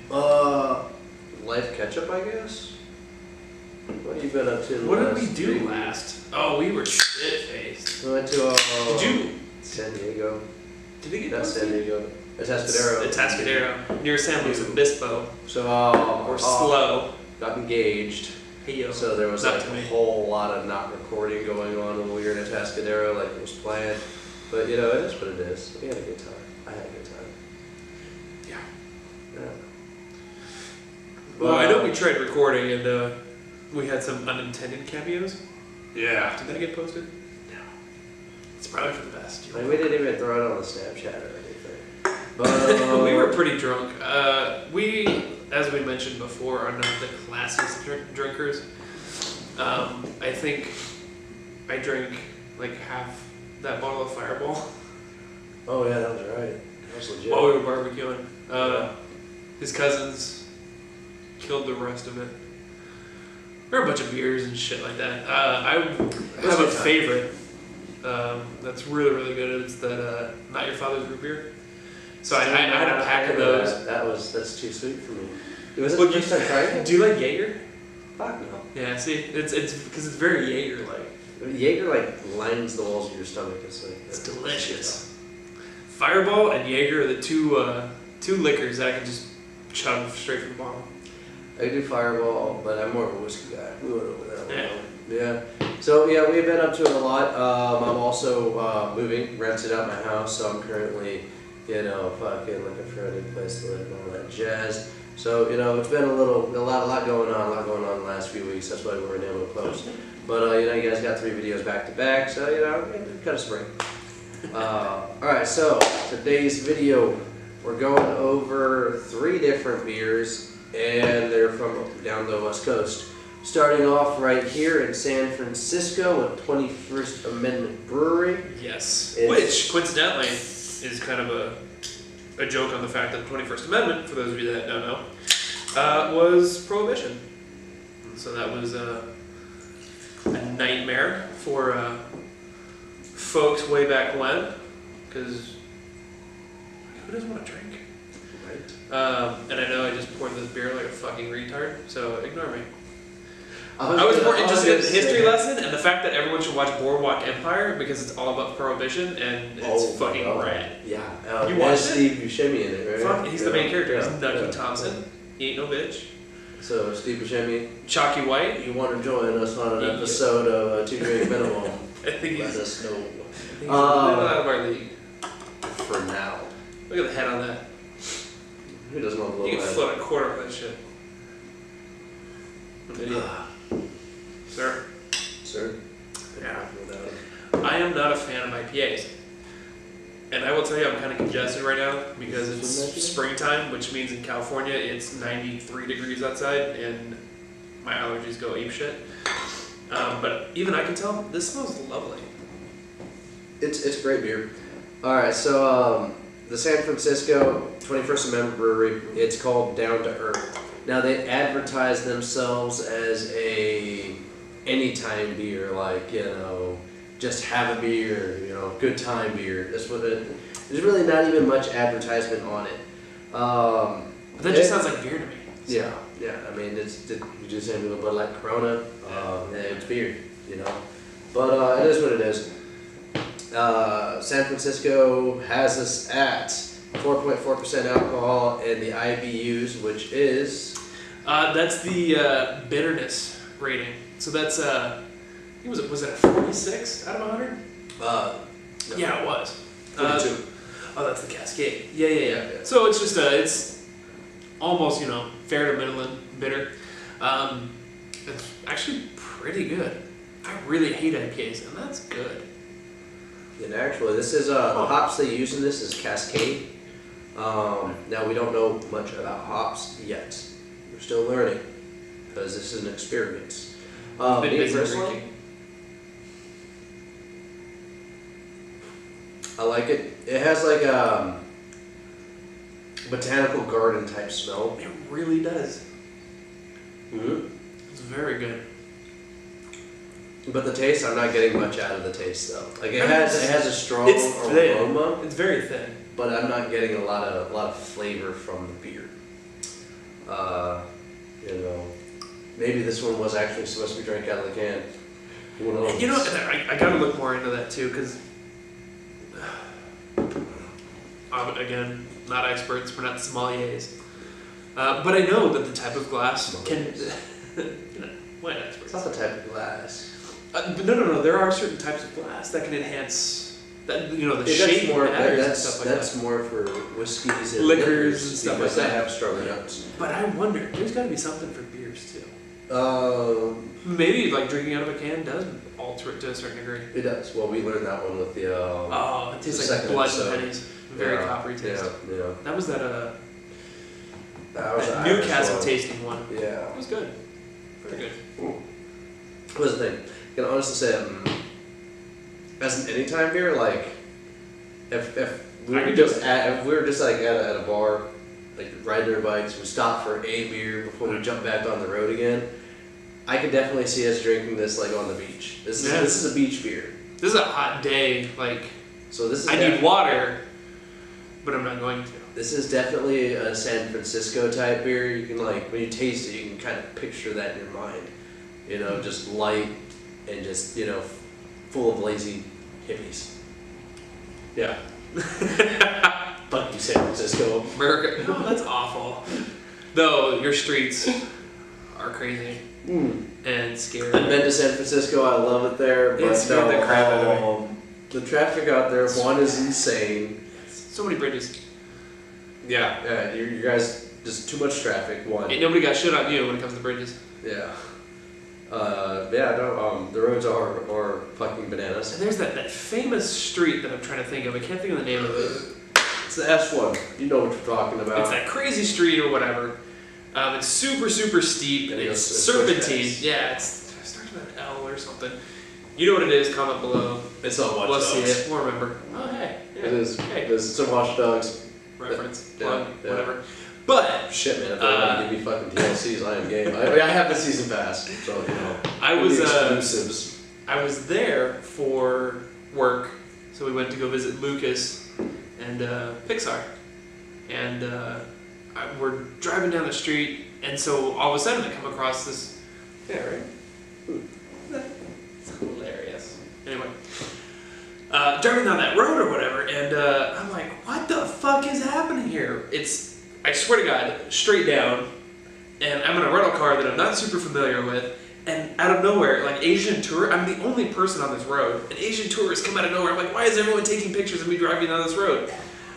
Life ketchup, I guess. What have you been up to? What did we do last? Oh, we were shit-faced. We went to Did you? San Diego. Did we get Not posted? San Diego. Atascadero. Atascadero. Near San Luis Obispo. So, Or Slow. got engaged. Hey, yo. So there was Not like to a me. whole lot of not recording going on when we were in Atascadero, like it was planned. But you know, it is what it is. We had a good time. I had a good time. Yeah. Yeah. Well, I know we tried recording and we had some unintended cameos. Yeah. Did that get posted? No. It's probably for the best. Like, we didn't even throw it on the Snapchat or anything. But we were pretty drunk. We, as we mentioned before, are not the classiest drinkers. I think I drank like half that bottle of Fireball oh yeah, that was right. That was legit. while we were barbecuing. His cousins killed the rest of it. There were a bunch of beers and shit like that. I have a favorite that's really, really good. It's that Not Your Father's Root Beer. So I had a pack of those. That's too sweet for me. Was it the first time trying it? Do you like Jaeger? Fuck no. Yeah, see, it's because it's very Jaeger-like. Jaeger like lines the walls of your stomach. It's like It's delicious. Fireball and Jaeger are the two liquors that I can just chug straight from the bottle. I do Fireball, but I'm more of a whiskey guy. We went over that one. Yeah. Yeah. So yeah, we've been up to it a lot. I'm also moving, rented out my house, so I'm currently, fucking looking for a new place to live and all that jazz. So it's been a lot going on the last few weeks. That's why we weren't able to post. But you guys got 3 videos back to back, so cut a spring. All right, so today's video, we're going over 3 different beers, and they're from down the West Coast. Starting off right here in San Francisco at 21st Amendment Brewery. Yes. Which, coincidentally, is kind of a joke on the fact that the 21st Amendment, for those of you that don't know, was prohibition. So that was a nightmare for folks way back when, because who doesn't want to drink? Right. And I know I just poured this beer like a fucking retard, so ignore me. I was more interested in the history lesson and the fact that everyone should watch Boardwalk Empire because it's all about prohibition and it's fucking rad. Yeah. You watched it? Steve Buscemi in it, right? Fuck, he's the main character. Yeah. He's Nucky Thompson. He ain't no bitch. So Steve Buscemi, Chalky White. you want to join us on an episode of 2DrnkMnm? I think Let he's us know. a little out of our league. For now. Look at the head on that. Who doesn't want a You little can head? float a quarter of that shit. Idiot. Sir? Sir? Yeah. I am not a fan of IPAs. And I will tell you, I'm kind of congested right now because it's springtime, which means in California it's 93 degrees outside and my allergies go apeshit. But even I can tell, this smells lovely. It's great beer. Alright, so the San Francisco 21st Amendment Brewery, it's called Down to Earth. Now they advertise themselves as a anytime beer, like, just have a beer, good time beer. That's what there's really not even much advertisement on it. But that just sounds like beer to me. Yeah. I mean, you just say a little bit like Corona, and it's beer, But it is what it is. San Francisco has us at 4.4% alcohol, and the IBUs, which is that's the bitterness rating. So that's was it a 46 out of 100? No. Yeah, it was. 42. Oh, that's the Cascade. Yeah. So it's just it's almost fair to middling bitter. It's actually pretty good. I really hate IPAs, and that's good. And actually, this is the hops they use in this is Cascade. Now we don't know much about hops yet. We're still learning because this is an experience. Been Me busy personally, drinking. I like it. It has like a botanical garden type smell. It really does. Mm-hmm. It's very good. But the taste, I'm not getting much out of the taste though. Like it has a strong aroma. It's very thin. But I'm not getting a lot of flavor from the beer. You know, maybe this one was actually supposed to be drank out of the can. Who knows? You know, I gotta look more into that too, because again, not experts, we're not sommeliers, but I know that the type of glass can. We're not experts. It's not the type of glass. But no. There are certain types of glass that can enhance that. You know, the shape more, matters and stuff like that's more for whiskeys and liquors and stuff like because that. they have stronger notes. But I wonder, there's got to be something for beers too. Maybe Maybe drinking out of a can does alter it to a certain degree. it does. Well, we learned that one with the. It tastes the like second blood episode. and pennies. Very coppery taste. Yeah. That was that That was that the Irish Newcastle one. tasting one. Yeah. It was good. Very good. What's the thing? I can honestly say, as an anytime beer, like, if we I were could just do it. at, if we were just like at a bar, like riding our bikes, we stopped for a beer before we jump back on the road again. I could definitely see us drinking this like on the beach. This is a beach beer. This is a hot day. So this is I need water, but I'm not going to. This is definitely a San Francisco type beer. You can when you taste it, you can kind of picture that in your mind. You know, just light and just full of lazy hippies. Yeah. Fuck you, San Francisco. America. No, that's awful. Though your streets are crazy and scary. I've been to San Francisco. I love it there. It scared the crap out of me. The traffic out there, one, is insane. So many bridges. Yeah, you guys, just too much traffic, one. Ain't nobody got shit on you when it comes to bridges. Yeah. The roads are fucking bananas. And there's that famous street that I'm trying to think of. I can't think of the name of it. It's the S1. You know what you're talking about. It's that crazy street or whatever. It's super, super steep and it's It's serpentine. pushbacks. Yeah, it starts with an L or something. You know what it is, comment below. It's on Watch We'll Dogs. see it. We'll remember. Oh, hey. Yeah. It is. Hey. It's on Watch Dogs. Reference. Yeah, Plug. yeah. Whatever. But Shit, man. If they want to give me fucking TLCs, I am game. I have the season pass, so I give me was exclusives. I was there for work, so we went to go visit Lucas and Pixar, and we're driving down the street, and so all of a sudden I come across this. Yeah, right. It's hilarious. Anyway, driving down that road or whatever, and I'm like, what the fuck is happening here? I swear to God, straight down, and I'm in a rental car that I'm not super familiar with. And out of nowhere, Asian tourists, I'm the only person on this road, and Asian tourists come out of nowhere. I'm like, why is everyone taking pictures of me driving down this road?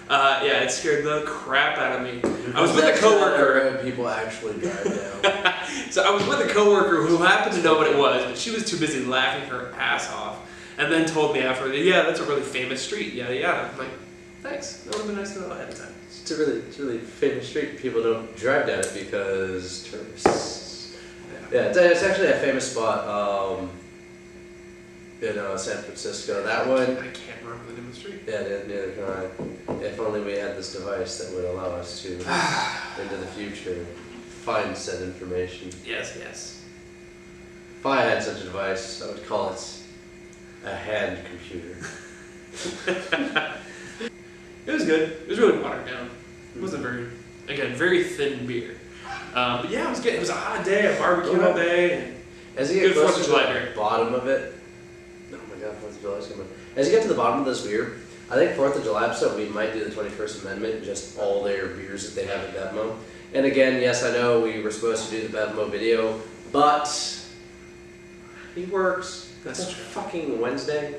It scared the crap out of me. I was with a coworker. People actually drive down. So I was with a coworker who happened to know what it was, but she was too busy laughing her ass off, and then told me after, yeah, that's a really famous street, yada yada. I'm like, thanks. That would have been nice to know ahead of time. It's a really famous street. People don't drive down it because tourists. Yeah, it's actually a famous spot in San Francisco. That one. I can't remember the name of the street. Yeah, neither can I. If only we had this device that would allow us to, into the future, find said information. Yes. If I had such a device, I would call it a hand computer. It was good. It was really watered down. It wasn't very thin beer. But yeah, it was good. It was a hot day, a barbecue all day. And as you get closer to the bottom of it, oh my God, 4th of July's coming. As you get to the bottom of this beer, I think 4th of July episode, we might do the 21st Amendment, just all their beers that they have at Bevmo. And again, yes, I know we were supposed to do the Bevmo video, but he works. That's It's a true. fucking Wednesday.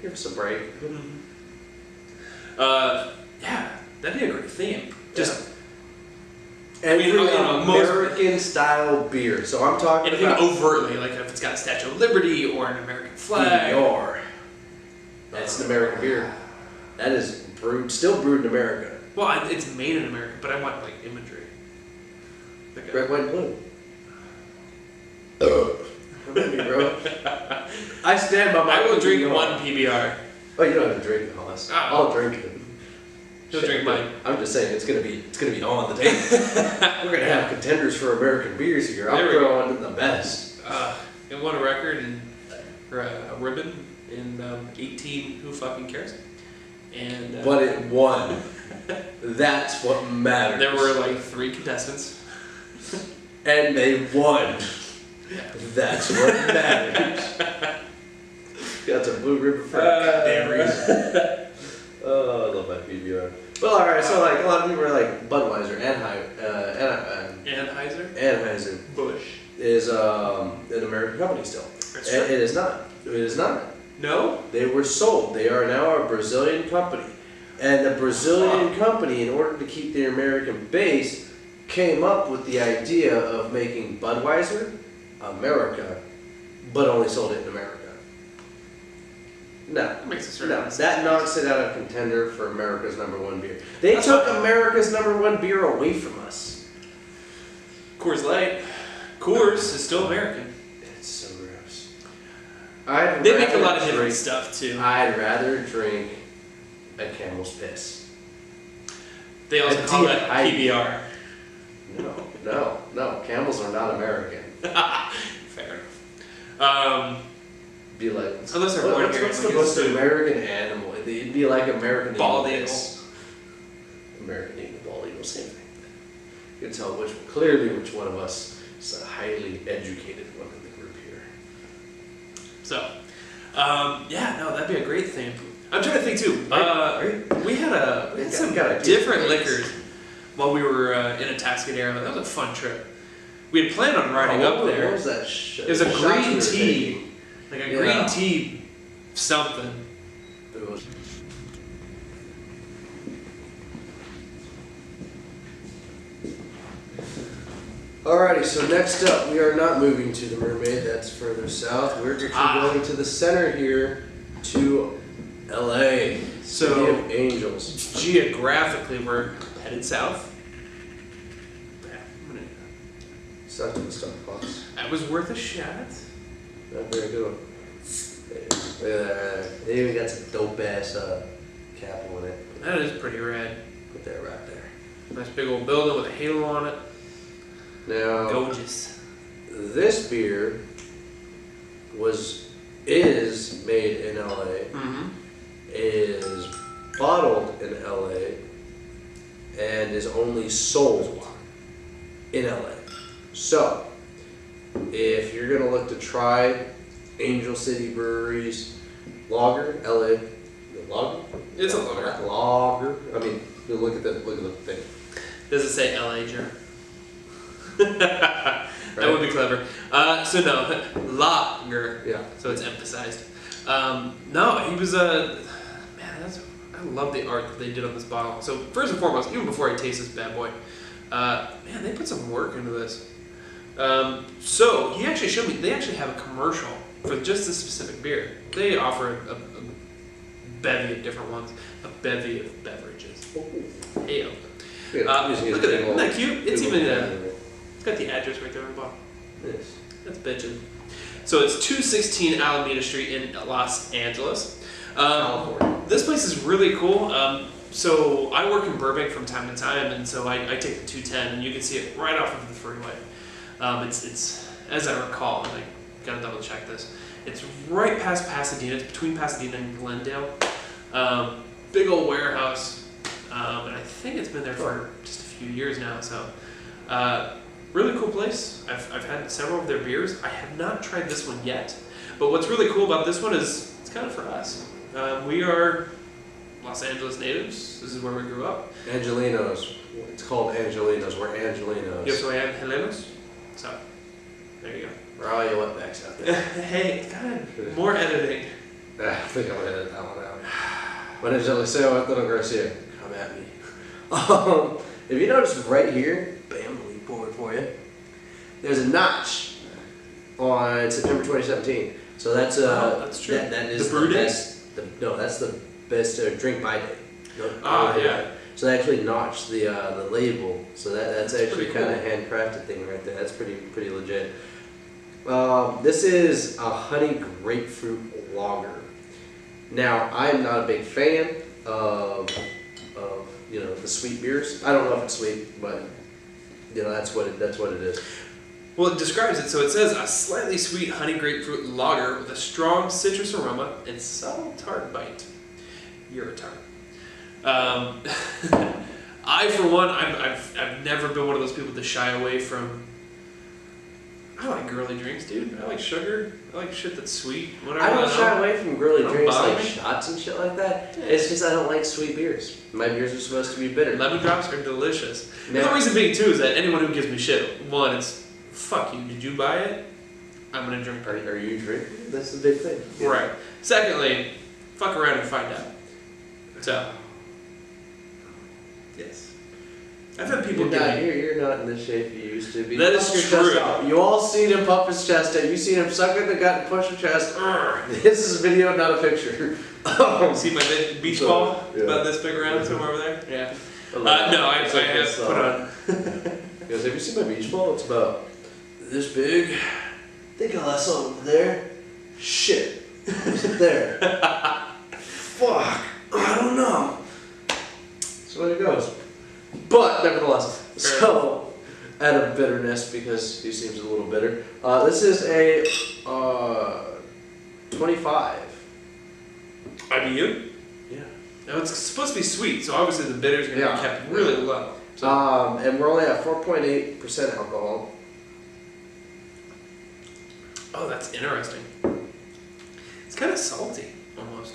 Give us a break. Yeah, that'd be a great theme. Just Every most American style beer. So I'm talking anything about overtly, like if it's got a Statue of Liberty or an American flag. PBR. That's an American beer. That is still brewed in America. Well, it's made in America, but I want imagery. Red, white, and blue. Come at me, bro. I stand by my. I will drink PBR. one PBR. Oh, you don't have to drink it, Hollis. Oh. I'll drink it. He'll drink mine. I'm just saying it's gonna be on the table. We're gonna have contenders for American beers here. I'm There we go. throwing the best. It won a record or a ribbon in 18. Who fucking cares? But it won. That's what matters. There were 3 contestants. And they won. That's what matters. Got some blue ribbon for a goddamn reason. Oh, I love my PBR. Well, alright, so like a lot of people are like Budweiser, Anheuser? Busch. Is an American company still. That's true. It is not. It is not. No? They were sold. They are now a Brazilian company. And the Brazilian company, in order to keep their American base, came up with the idea of making Budweiser America, but only sold it in America. No. That makes a No, sense. that knocks it out of contender for America's #1 beer. They That's took fine. America's #1 beer away from us. Coors Light. Coors is still American. It's so gross. They make a lot of different stuff too. I'd rather drink a Camel's Piss. They also A call that dehydrated. PBR. No. Camels are not American. Fair enough. Be like, Unless they're born here, what's it's the like most it's American animal? It'd be like American bald eagle. eagle. American eagle, bald eagle, same thing. You can tell which one of us is a highly educated one in the group here. So, yeah, no, that'd be a great thing. I'm trying to think too. We had some different liquors while we were in Atascadero. That was a fun trip. We had planned on riding up there. What was that? It was a green tea. Like a green tea something. It was. Alrighty, so next up, we are not moving to the Mermaid, that's further south. We're actually going to the center here, to LA, So, City of Angels. geographically, we're headed south. South to the Starbucks. That was worth a shot. Not very good. Look at that. They even got some dope ass cap on it. That is pretty rad. Put that right there. Nice big old building with a halo on it. Now, Gorgeous. this beer is made in LA, Mm-hmm. is bottled in LA, and is only sold in LA. So, if you're gonna look to try Angel City Brewery's lager, LA, the lager? It's a lager. Lager. I mean, you look at the thing. Does it say LA, Joe? That would be clever. So no, lager. Yeah. So it's emphasized. No, he was a man. I love the art that they did on this bottle. So first and foremost, even before I taste this bad boy, man, they put some work into this. So he actually showed me. They actually have a commercial for just this specific beer. They offer a bevy of different ones, a bevy of beverages. Hey, look at that! Isn't that cute? It's even it's got the address right there on the bottom. Yes. That's bitchin'. So it's 216 Alameda Street in Los Angeles. California. This place is really cool. So I work in Burbank from time to time, and so I take the 210, and you can see it right off of the freeway. It's as I recall, and I gotta double check this. It's right past Pasadena. It's between Pasadena and Glendale. Big old warehouse, and I think it's been there for just a few years now. So. Really cool place. I've had several of their beers. I have not tried this one yet, but what's really cool about this one is it's kind of for us. We are Los Angeles natives. This is where we grew up. Angelinos. It's called Angelinos. We're Angelinos. Yo soy Angelinos. So, there you go. For all you wetbacks out there. Hey, God, more editing. I think I'm gonna edit that one out. My name's Eliseo Antonio Garcia. Come at me. If you notice right here, bam, let me pour it for you. There's a notch on September 2017. So that's that's true. That is the brew day? best. That's the best drink by day. Yeah. So they actually notched the label. So that's actually pretty kind of handcrafted thing right there. That's pretty legit. This is a honey grapefruit lager. Now I'm not a big fan of the sweet beers. I don't know if it's sweet, but that's what it is. Well, it describes it. So it says a slightly sweet honey grapefruit lager with a strong citrus aroma and subtle tart bite. You're a tart. I, for one, I've never been one of those people to shy away from. I like girly drinks, dude. I like sugar. I like shit that's sweet. Whatever. I don't shy away from girly drinks like me. shots and shit like that. Yeah. It's just I don't like sweet beers. My beers are supposed to be bitter. Lemon drops are delicious. Yeah. And the reason being, too, is that anyone who gives me shit, one, it's, fuck you, did you buy it? I'm gonna drink it. Are you drinking? That's the big thing. Yeah. Right. Secondly, fuck around and find out. So. Yes. I've had people you're not in the shape you used to be. That is true. You all seen him puff his chest out. You seen him suck in the gut and push his chest. This is a video, not a picture. See my beach ball? Yeah. About this big around somewhere over there? Yeah. No, I have put on. He goes, have you seen my beach ball? It's about this big. I think I left something over there. Shit. Is it there? Fuck. I don't know. So there it goes. But nevertheless, so out of bitterness, because he seems a little bitter, this is a 25. IBU? Yeah. Now it's supposed to be sweet, so obviously the bitters are going to be kept really low. So. And we're only at 4.8% alcohol. Oh, that's interesting. It's kind of salty, almost.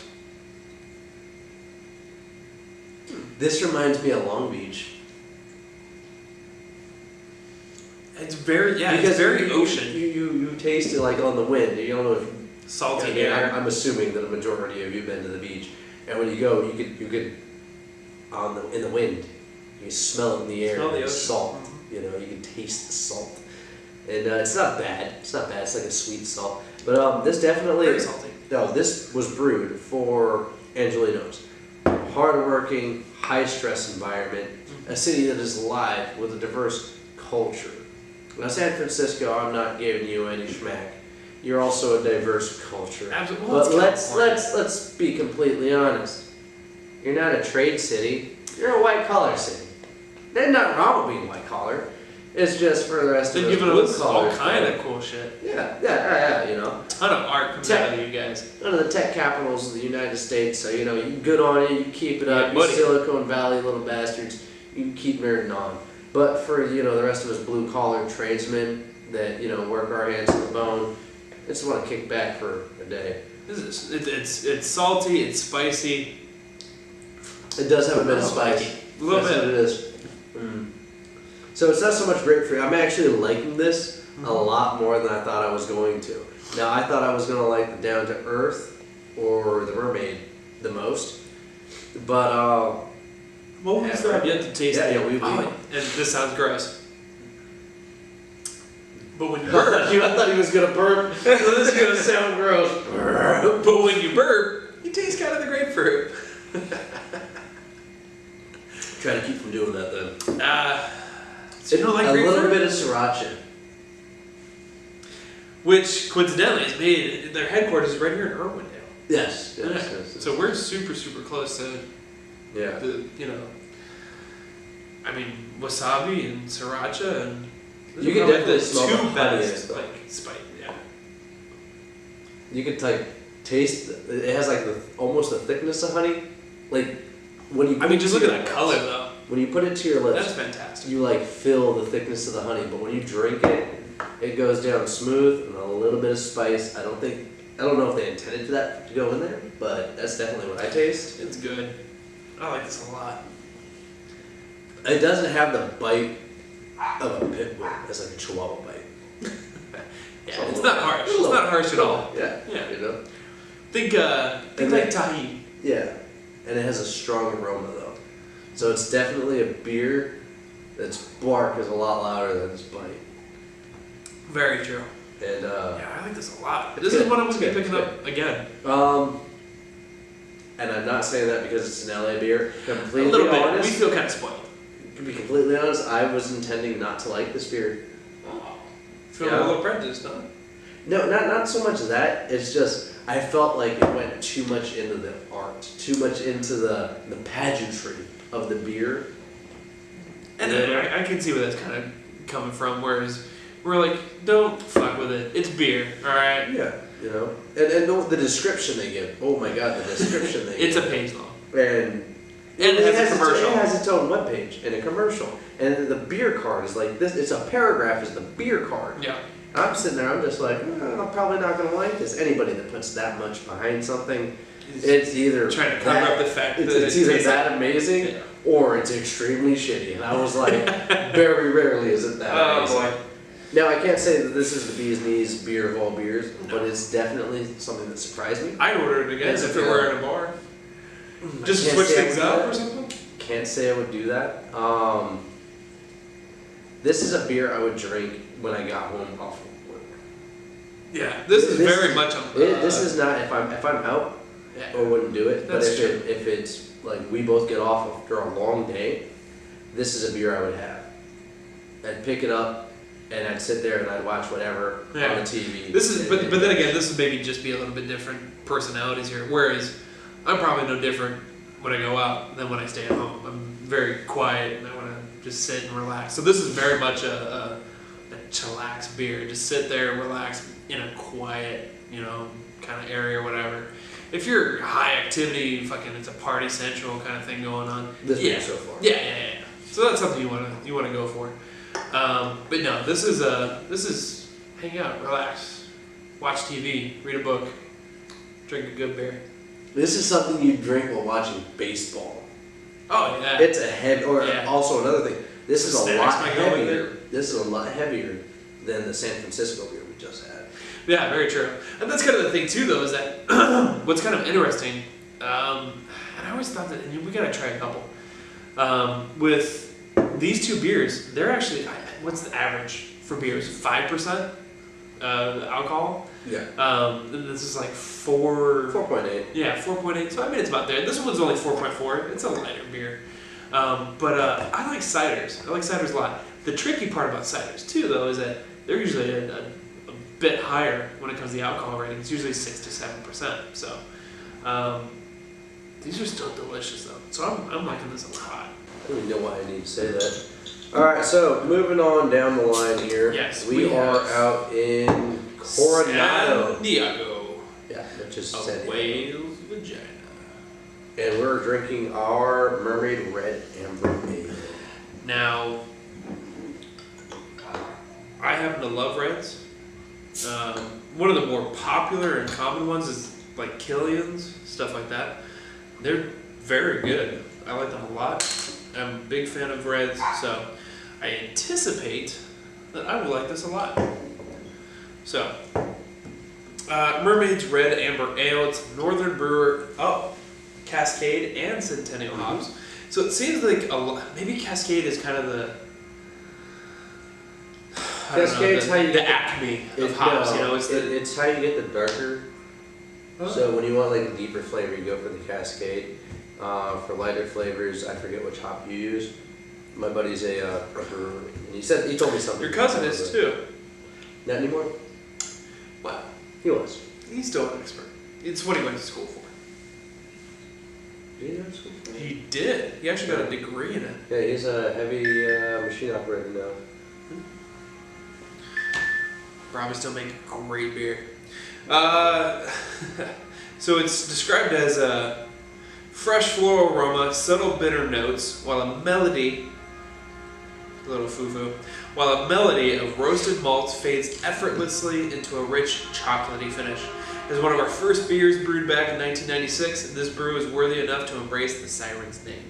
This reminds me of Long Beach. It's very, because it's very ocean. You taste it like on the wind. You don't know if salty air. I'm assuming that a majority of you've been to the beach, and when you go, you could in the wind, you smell it in the air. The salt. You know, you can taste the salt, and it's not bad. It's not bad. It's like a sweet salt. But this definitely. Very salty. No, this was brewed for Angelinos. Hardworking, high-stress environment, a city that is alive with a diverse culture. Now, San Francisco, I'm not giving you any schmack. You're also a diverse culture. Absolutely. But let's be completely honest. You're not a trade city. You're a white-collar city. There's nothing wrong with being white-collar. It's just for the rest of us blue collar. All kind of cool shit. Yeah, you know. A ton of art comes out of you guys. One of the tech capitals of the United States, so you know, you good on it, you keep it up, you Silicon Valley little bastards, you can keep nerding on. But for, you know, the rest of us blue collar tradesmen that, you know, work our hands to the bone, I just want to kick back for a day. It's salty, it's spicy. It does have a bit of spice. A little bit. That's what it is. So it's not so much grapefruit. I'm actually liking this a lot more than I thought I was going to. Now, I thought I was going to like the Down to Earth or the Mermaid the most. But, well, we still have yet to taste it. Yeah, and this sounds gross. But when you burp... I thought he was going to burp, so this is going to sound gross. But when you burp, you taste kind of the grapefruit. Try to keep from doing that, then. So you don't like grapefruit? A little bit of sriracha. Which, coincidentally, is made... Their headquarters is right here in Irwindale. Yes. So we're super, super close to... Yeah. You know... I mean, wasabi and sriracha and... You can definitely smell the two honey best, spice, yeah. You could, taste... It has, almost a thickness of honey. Like, when you... I mean, just look at that color, though. When you put it to your lips... That's fantastic. You, feel the thickness of the honey, but when you drink it, it goes down smooth and a little bit of spice. I don't know if they intended that to go in there, but that's definitely what I taste. It's good. I like this a lot. It doesn't have the bite of a pit bull. It's like a chihuahua bite. Yeah, it's not harsh. It's not harsh at all. Yeah. You know? Think like tahini. Yeah. And it has a strong aroma, though. So it's definitely a beer that's bark is a lot louder than its bite. Very true. And yeah, I like this a lot. This is what I'm going to be picking up again. And I'm not saying that because it's an LA beer. Completely a little bit. Honest, We feel kind of spoiled. To be completely honest, I was intending not to like this beer. Oh. Feel a little prejudiced, huh? No, not so much that. It's just I felt like it went too much into the art, too much into the pageantry of the beer. And I can see where that's kind of coming from, whereas we're like, don't fuck with it. It's beer, alright? Yeah, you know? And the description they give, oh my god, the description they It's give. a page long. And And it has a commercial. It has its own webpage and a commercial. And the beer card is like this. It's a paragraph is the beer card. Yeah. And I'm sitting there, I'm just like, I'm probably not going to like this. Anybody that puts that much behind something, it's either trying to cover up the fact that it's either tastes that amazing or it's extremely shitty. And I was like, very rarely is it that amazing. Boy. Now, I can't say that this is the bee's knees beer of all beers, but it's definitely something that surprised me. I'd order it again if it were in a bar. Just can't switch say I things would do up that. or something? Can't say I would do that. This is a beer I would drink when I got home off of work. Yeah, this is very much on. This is not if I'm out, Yeah. I wouldn't do it. But That's if it's like we both get off after a long day, this is a beer I would have. I'd pick it up and I'd sit there and I'd watch whatever on the TV. This is, but then again, this is maybe just be a little bit different personalities here. Whereas I'm probably no different when I go out than when I stay at home. I'm very quiet and I want to just sit and relax. So this is very much a chillax beer. Just sit there and relax in a quiet, kind of area or whatever. If you're high activity, fucking, it's a party central kind of thing going on. This beer so far. Yeah. So that's something you want to go for. But no, this is hang out, relax, watch TV, read a book, drink a good beer. This is something you drink while watching baseball. Oh yeah. It's a heavy. Also another thing. This is a lot heavier. This is a lot heavier than the San Francisco beer we just had. Yeah, very true. And that's kind of the thing too, though, is that what's kind of interesting. And I always thought that, and we gotta try a couple. With these two beers, they're actually, what's the average for beers? 5% alcohol. Yeah. This is like 4.8. Yeah, 4.8. So I mean, it's about there. This one's only 4.4. It's a lighter beer. But I like ciders. I like ciders a lot. The tricky part about ciders too, though, is that they're usually a bit higher when it comes to the alcohol rating. It's usually 6 to 7%. So these are still delicious, though. So I'm liking this a lot. I don't even know why I need to say that. All right, so moving on down the line here. Yes, we are out in Coronado. San Diego. Yeah, which is Of San Diego. Wales, vagina. And we're drinking our Mermaid Red Amber Ale. Now, I happen to love reds. One of the more popular and common ones is like Killian's, stuff like that. They're very good. I like them a lot. I'm a big fan of reds, so I anticipate that I will like this a lot. So, Mermaid's Red Amber Ale. It's Northern Brewer, Cascade and Centennial hops. So it seems like maybe Cascade is kind of the Cascade's how you the get acme of hops. It's how you get the darker. So when you want like a deeper flavor, you go for the Cascade. For lighter flavors, I forget which hop you use. My buddy's a brewer, and he told me something. Your cousin is too. Not anymore. Wow. He was. He's still an expert. It's what he went to school for. Did he go to school for that? He did. He actually got a degree in it. Yeah, he's a heavy machine operator now. Probably still make great beer. So it's described as a fresh floral aroma, subtle bitter notes, while a melody of roasted malts fades effortlessly into a rich chocolatey finish. It's one of our first beers brewed back in 1996, and this brew is worthy enough to embrace the Siren's name.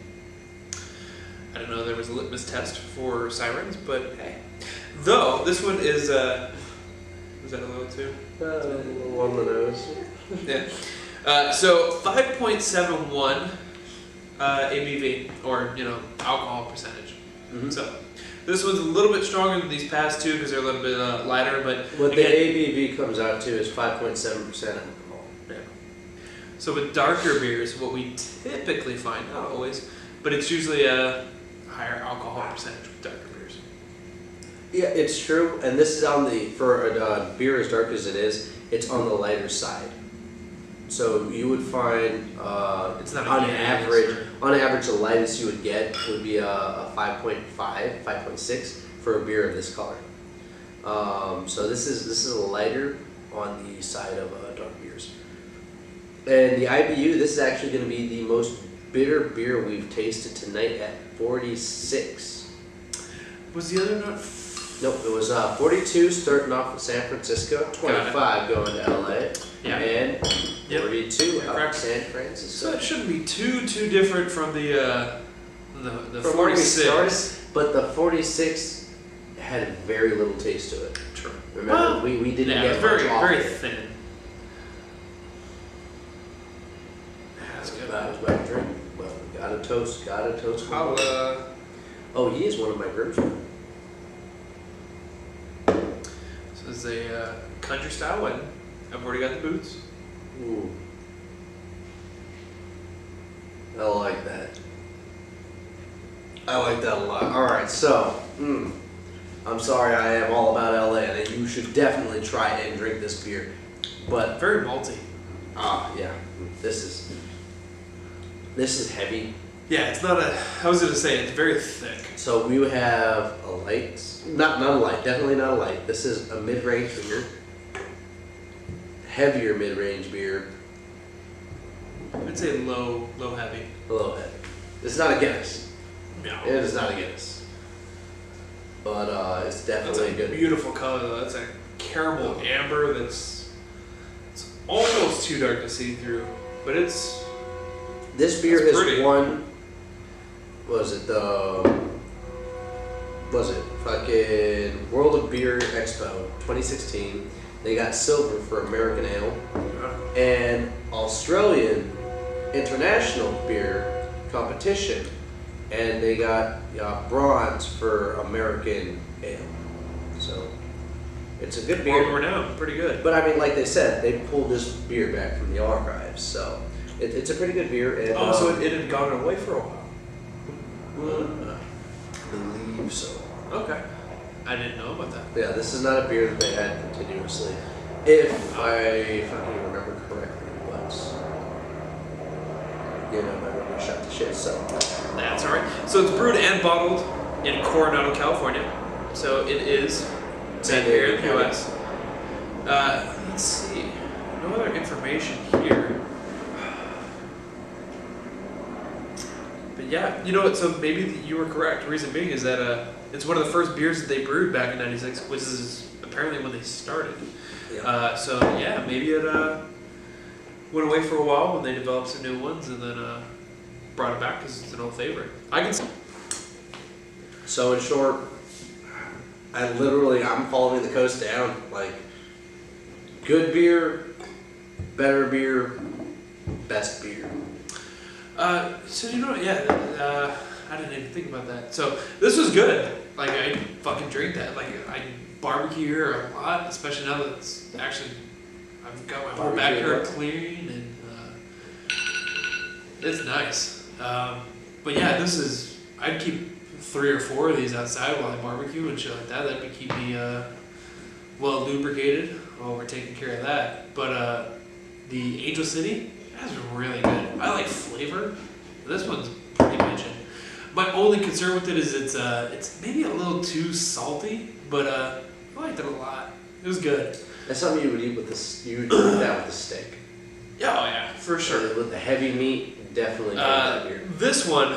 I didn't know there was a litmus test for Sirens, but hey. Though, this one is, was that a low too? On the nose. Yeah. So 5.71 ABV, or alcohol percentage. Mm-hmm. So this one's a little bit stronger than these past two because they're a little bit lighter. But what again, the ABV comes out to is 5.7% alcohol. Yeah. So with darker beers, what we typically find, not always, but it's usually a higher alcohol percentage with darker beers. Yeah, it's true, and this is for a beer as dark as it is, it's on the lighter side. So you would find it's not on average, the lightest you would get would be a 5.5, 5.6 for a beer of this color. So this is lighter on the side of dark beers. And the IBU, this is actually going to be the most bitter beer we've tasted tonight at 46. Was the other not? Nope, it was 42 starting off in San Francisco, 25 going to LA, Yeah. and 42 out correct. in San Francisco. So it shouldn't be too different from the From where we 46. started, but the 46 had very little taste to it. True. Remember, Well, we didn't yeah, get it's very much off very it. thin. That's good. That was my drink. Well, gotta toast. I'll Oh, he is one of my groomsmen. This is a country style wedding. I've already got the boots. Ooh. I like that. I like that a lot. Alright, so, I'm sorry I am all about LA, and you should definitely try and drink this beer. But, Very malty. yeah, this is heavy. Yeah, it's not a. I was gonna say it's very thick. So we have a light, not a light, definitely not a light. This is a mid-range beer. Heavier mid-range beer. I'd say low heavy. A little heavy. It's not a Guinness. No. It is not a Guinness. But it's That's definitely a good. beautiful color though. That's a caramel amber it's almost too dark to see through, but it's This beer That's has pretty. won. Was it fucking World of Beer Expo 2016? They got silver for American Ale, and Australian International Beer Competition, and they got bronze for American Ale. So it's a good beer. world renowned, pretty good. But I mean, like they said, they pulled this beer back from the archives, so it's a pretty good beer. And, So it had gone away for a while. I believe so. Okay. I didn't know about that. Yeah, this is not a beer that they had continuously, if I fucking remember correctly. But you know, my memory shot to shit. So That's alright. So it's brewed and bottled in Coronado, California. So it is made here in the US. Let's see. No other information here. But yeah, you know what? So maybe you were correct. The reason being is that it's one of the first beers that they brewed back in '96, which is apparently when they started. yeah. So yeah, maybe it went away for a while when they developed some new ones, and then brought it back because it's an old favorite. I can see. So in short, I'm following the coast down. Like, good beer, better beer, best beer. So you know what? Yeah, I didn't even think about that. So this was good. Like I fucking drink that. Like I barbecue here a lot, especially now that it's actually I've got my whole Barbecue backyard what? clean and it's nice. But yeah, I'd keep 3 or 4 of these outside while I barbecue and shit like that. That'd keep me well lubricated while we're taking care of that. But the Angel City, that's really good. I like flavor. This one's pretty mentioned. My only concern with it is it's maybe a little too salty, but I liked it a lot. It was good. That's something you would eat with this. You would eat that with a steak. Yeah, oh yeah, for sure. With the heavy meat, definitely drink that beer. This one,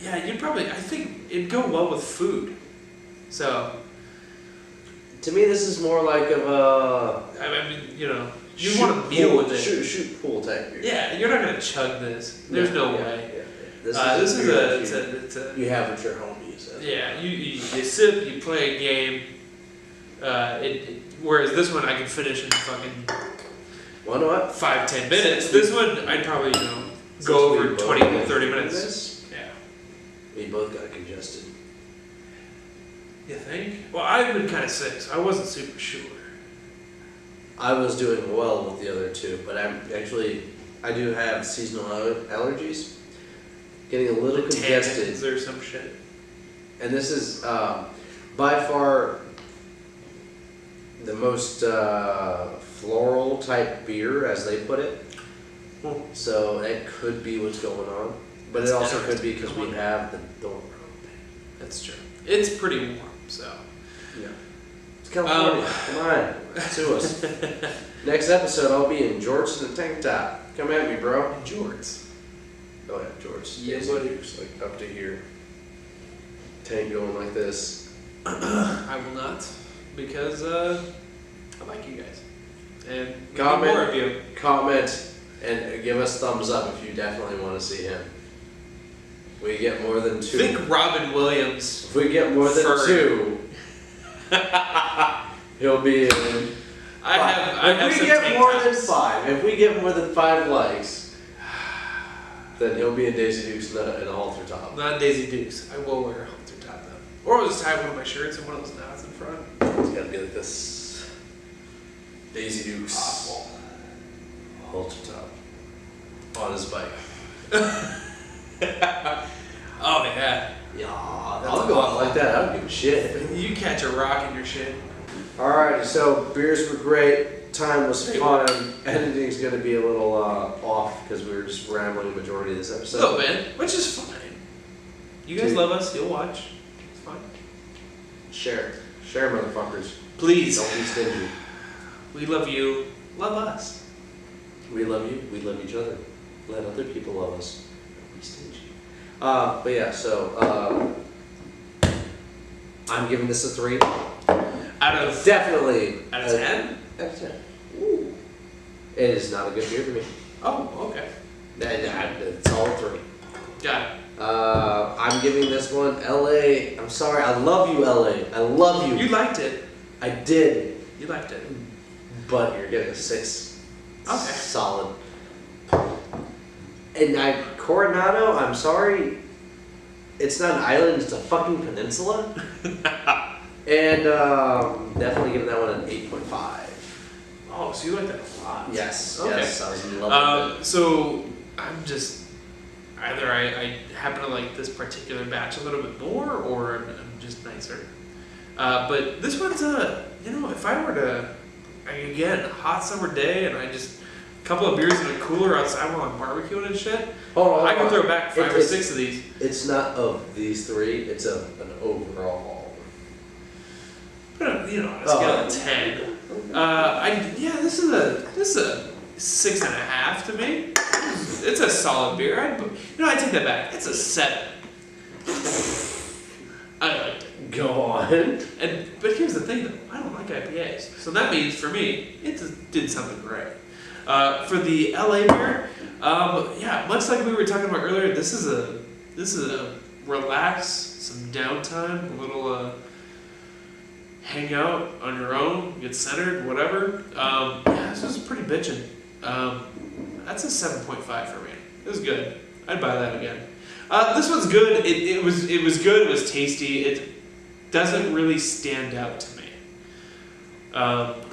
yeah, I think it'd go well with food. So, To me, this is more like of a I mean, you know, you want a meal with it. shoot pool type beer. Yeah, you're not gonna chug this. There's no Yeah, way. yeah. This is beer a, that it's a, you have with your homies. yeah. You sip, you play a game. Whereas this one I can finish in fucking Why not? 5-10 minutes. Since we- This one I'd probably go Since we over both 20 went 30 through minutes. this, Yeah. we both got congested. You think? Well, I've been kind of sick, so I wasn't super sure. I was doing well with the other two, but I do have seasonal allergies. Getting a little congested. Tannins or some shit. And this is by far the most floral type beer, as they put it. So that could be what's going on. But That's it also could be interesting. because we have the door open. That's true. It's pretty warm, so. Yeah. It's California. Come on. Sue us. Next episode, I'll be in jorts and a tank top. Come at me, bro. Jorts. Go ahead, George. Yeah, Daisy buddy. Dukes, like up to here. Tank going like this. I will not, because I like you guys. And we need Comment. more of you. Comment and give us thumbs up if you definitely want to see him. We get more than 2. Think Robin Williams. If we get more than Furry. 2, he'll be in. If we get more than 5, if we get more than 5 likes, then he'll be in Daisy Dukes in a halter top. Not Daisy Dukes. I will wear a halter top though. Or I'll just tie one of my shirts and one of those knots in front. It's gotta be like this. Daisy Dukes. Awful. Halter top. On his bike. Oh yeah. Yeah, That's I'll go out awful. like that. I don't give a shit. You catch a rock in your shit. Alrighty, so beers were great. Time was They fun. Editing's gonna be a little off because we were just rambling the majority of this A episode. little bit, which is fine. You guys Dude. love us. You'll watch. It's fine. Share, motherfuckers. Please. Don't be stingy. We love you. Love us. We love you. We love each other. Let other people love us. Don't be stingy. But yeah, so I'm giving this a 3. Out of Definitely. out of 10. Out of 10. Ooh. It is not a good beer for me. Oh, okay. It's all 3. Got it. I'm giving this one LA. I'm sorry. I love you, LA. I love you. You liked it. I did. You liked it. But you're getting a 6. Okay. Solid. And Coronado, I'm sorry. It's not an island, it's a fucking peninsula. And definitely giving that one an 8.5. Oh, so you like that a lot. Yes. Okay. Yes, I was in love with it. So I'm just either I happen to like this particular batch a little bit more, or I'm just nicer. But this one's if I were to again hot summer day and I just a couple of beers in a cooler outside while I'm barbecuing and shit, Hold on, I can throw back 5 or 6 of these. It's not of these 3, it's of an overall. But on a scale of 10, this is a 6.5 to me. It's a solid beer. I take that back. It's a 7. I liked it. Go on. But here's the thing, though. I don't like IPAs, so that means for me, it just did something great. For the LA beer, much like we were talking about earlier, this is a relax, some downtime, a little hang out on your own, get centered, whatever. This was pretty bitchin'. That's a 7.5 for me. It was good. I'd buy that again. This one's good. It was good. It was tasty. It doesn't really stand out to me.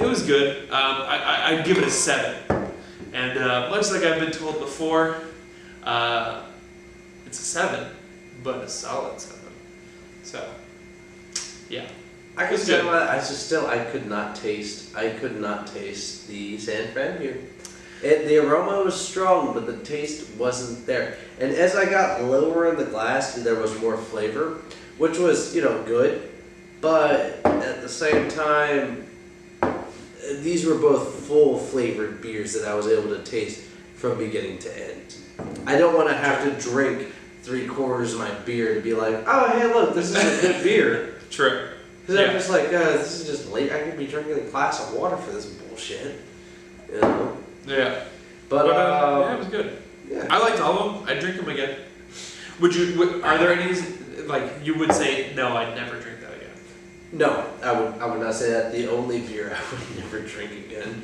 It was good. I'd give it a 7. And much like I've been told before, it's a 7, but a solid 7. So, yeah. I could not taste the San Fran beer. The aroma was strong, but the taste wasn't there. And as I got lower in the glass, there was more flavor, which was, good. But at the same time, these were both full flavored beers that I was able to taste from beginning to end. I don't want to have to drink 3/4 of my beer to be like, oh, hey, look, this is a good beer. True. Because I'm just like, this is just late. I could be drinking a glass of water for this bullshit. You know? Yeah. But it was good. Yeah. I liked all of them. I'd drink them again. Are there any, like, you would say, no, I'd never drink that again? No, I would not say that. The only beer I would never drink again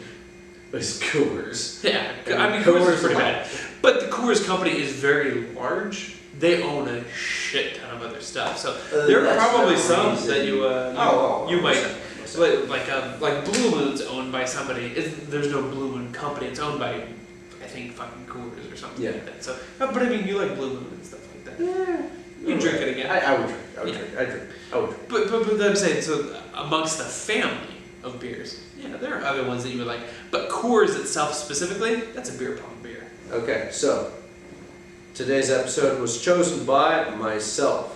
was Coors. Yeah, I mean, Coors is pretty bad. But the Coors company is very large. They own a shit ton of other stuff. So there are probably some that you might... Like Blue Moon's owned by somebody. There's no Blue Moon company. It's owned by, I think, fucking Coors or something like that. So, but I mean, you like Blue Moon and stuff like that. Yeah. You drink it again. I would drink. But I'm saying, so amongst the family of beers, there are other ones that you would like. But Coors itself specifically, that's a beer pong beer. Okay, so today's episode was chosen by myself.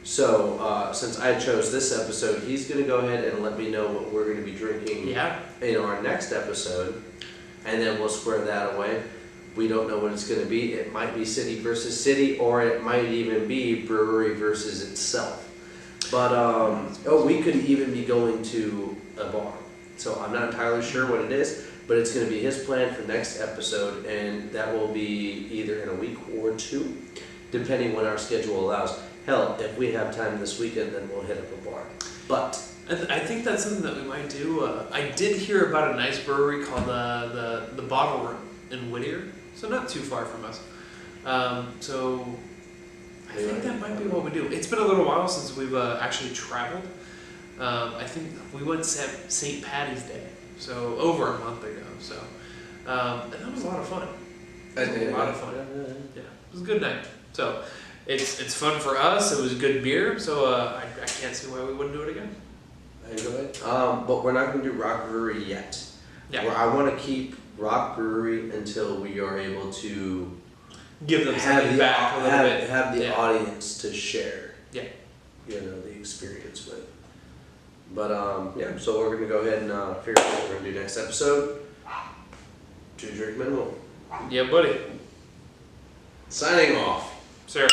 So, since I chose this episode, he's going to go ahead and let me know what we're going to be drinking in our next episode, and then we'll square that away. We don't know what it's going to be. It might be city versus city, or it might even be brewery versus itself. But we could even be going to a bar. So I'm not entirely sure what it is, but it's going to be his plan for next episode, and that will be either in a week or two, depending when our schedule allows. Hell, if we have time this weekend, then we'll hit up a bar. But I think that's something that we might do. I did hear about a nice brewery called the Bottle Room in Whittier, so not too far from us. So I think that might be what we do. It's been a little while since we've actually traveled. I think we went St. Patty's Day, so over a month ago. So and that was a lot of fun. A lot of fun. Yeah, it was a good night. So it's fun for us. It was good beer. So I can't see why we wouldn't do it again. I enjoy it. But we're not going to do Rock Brewery yet. Yeah. Where I want to keep Rock Brewery until we are able to give them something back a little bit. Have the audience to share. Yeah. The experience with. But so we're gonna go ahead and figure out what we're gonna do next episode. 2DrnkMnm. Yeah, buddy. Signing off. Sir.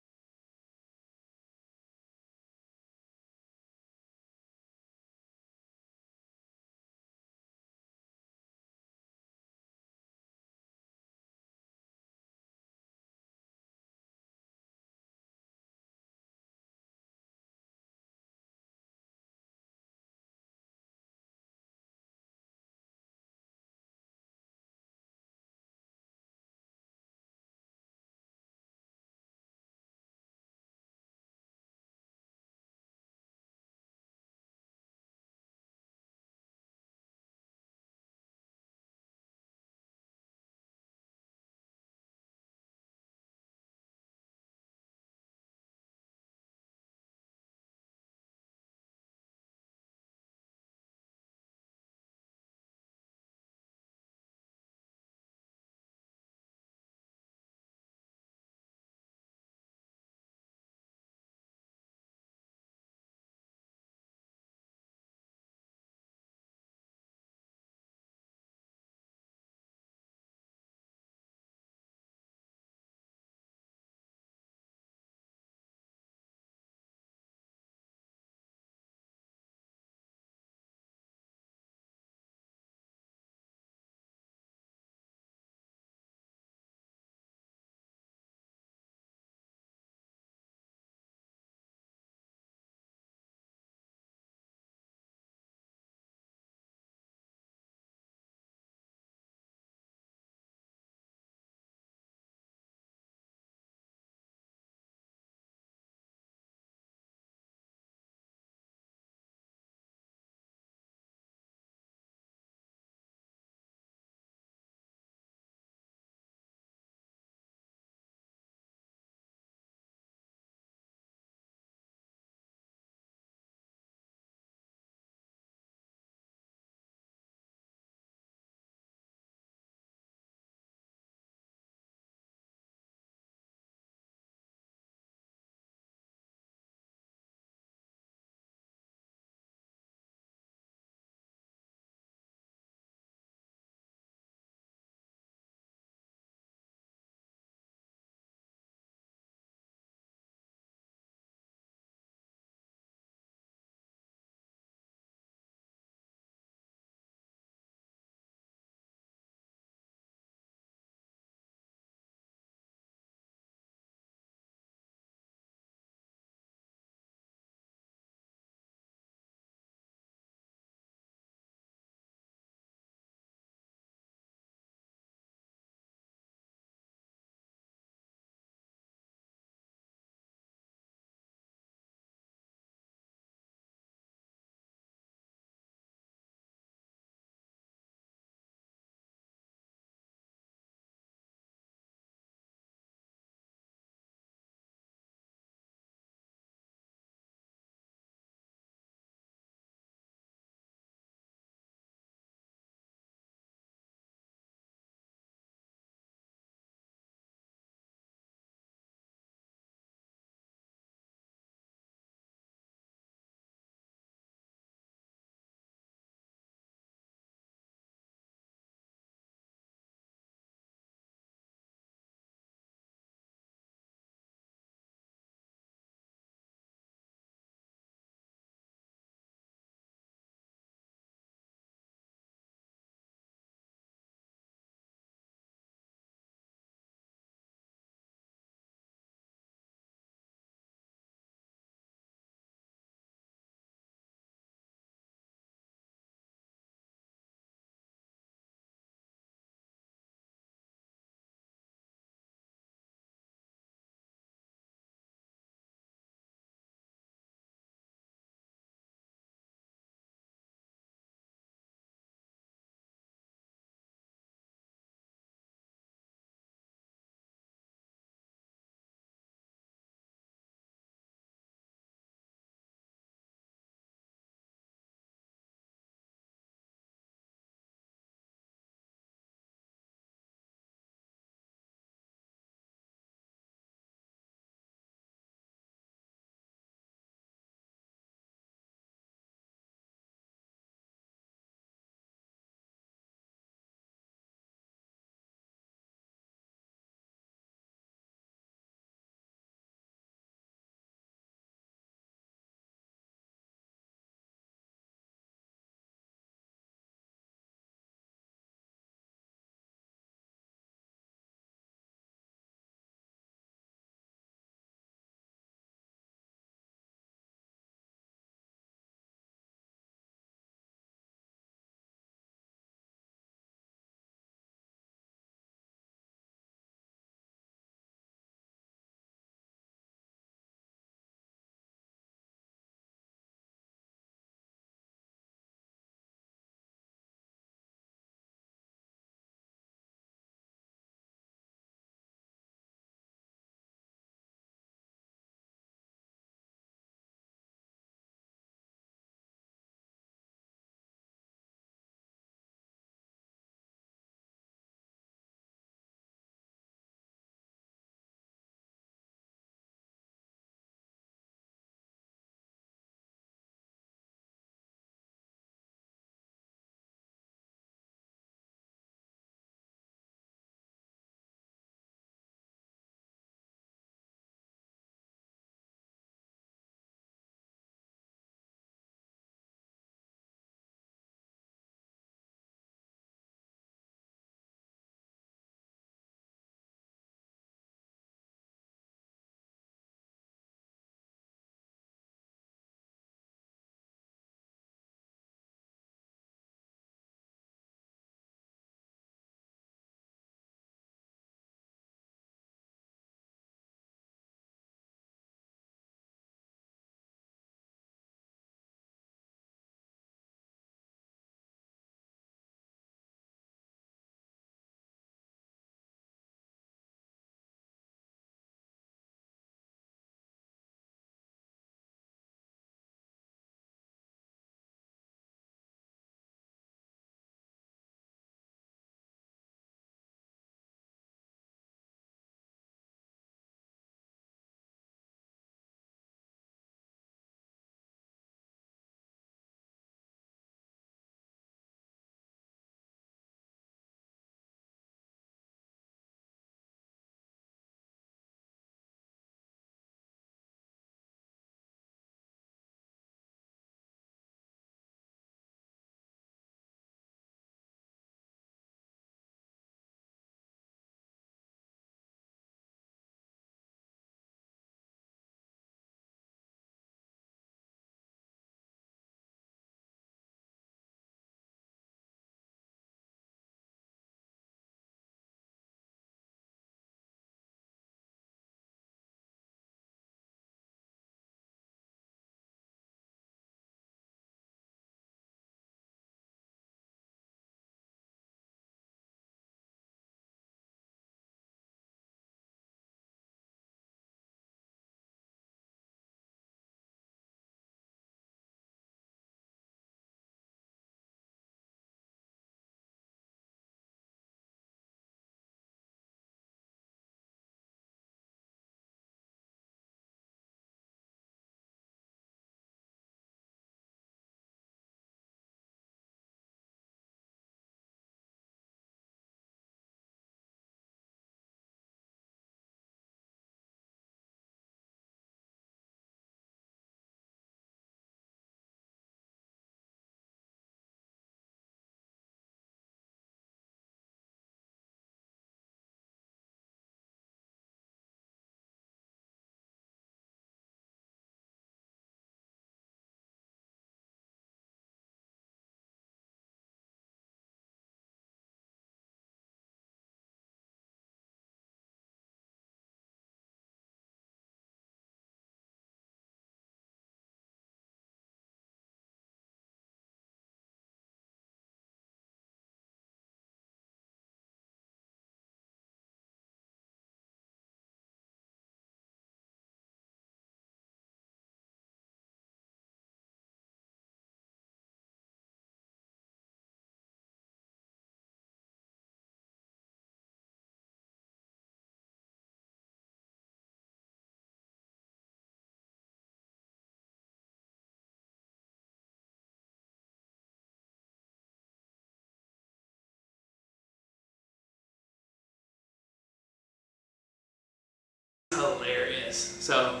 So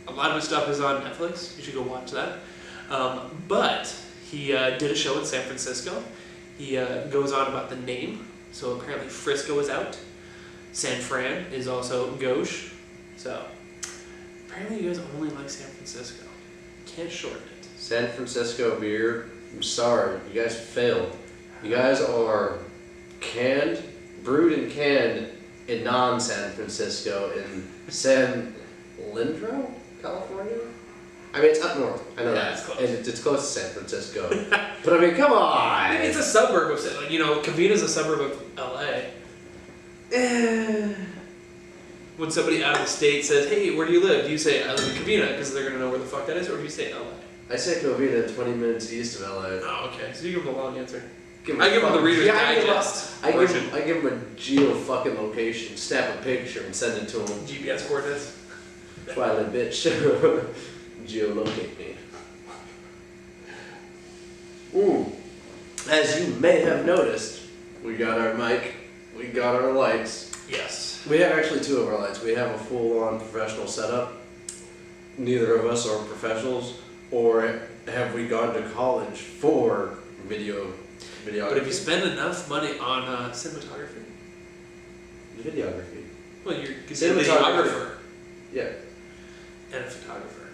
a lot of his stuff is on Netflix. You should go watch that. But he did a show in San Francisco. He goes on about the name. So apparently Frisco is out. San Fran is also gauche. So apparently you guys only like San Francisco. Can't shorten it. San Francisco beer, I'm sorry, you guys failed. You guys are brewed and canned in non-San Francisco, in San Leandro, California? I mean, it's up north, I know Yeah, that. it's close. And it's close to San Francisco. But I mean, come on! I mean, it's a suburb of, like, you know, Covina's a suburb of LA. When somebody out of the state says, hey, where do you live? Do you say, I live in Covina, because they're going to know where the fuck that is, or do you say LA? I say Covina, 20 minutes east of LA. Oh, okay. So you give them the long answer. I give them the Reader's Digest version. I give them a geo fucking location, snap a picture and send it to them. GPS coordinates. Twilight bitch. Geolocate me. Ooh. As you may have noticed, we got our mic, we got our lights. Yes. We have actually two of our lights. We have a full-on professional setup. Neither of us are professionals, or have we gone to college for videography. But if you spend enough money on cinematography, Videography. well, you're a Cinematography. videographer Yeah. and a photographer.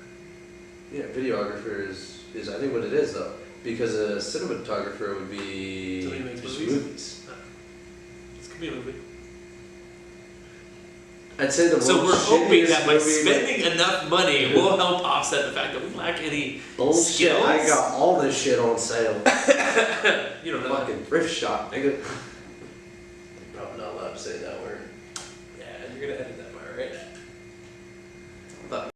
Yeah, videographer is I think what it is though. Because a cinematographer would be Somebody who makes just movies? This could be a movie. I'd say the So we're most hoping that shittiest by movie- spending enough money will help offset the fact that we lack any Bullshit, skills. I got all this shit on sale. You don't know. Fucking thrift shop, nigga. Probably not allowed to say that word.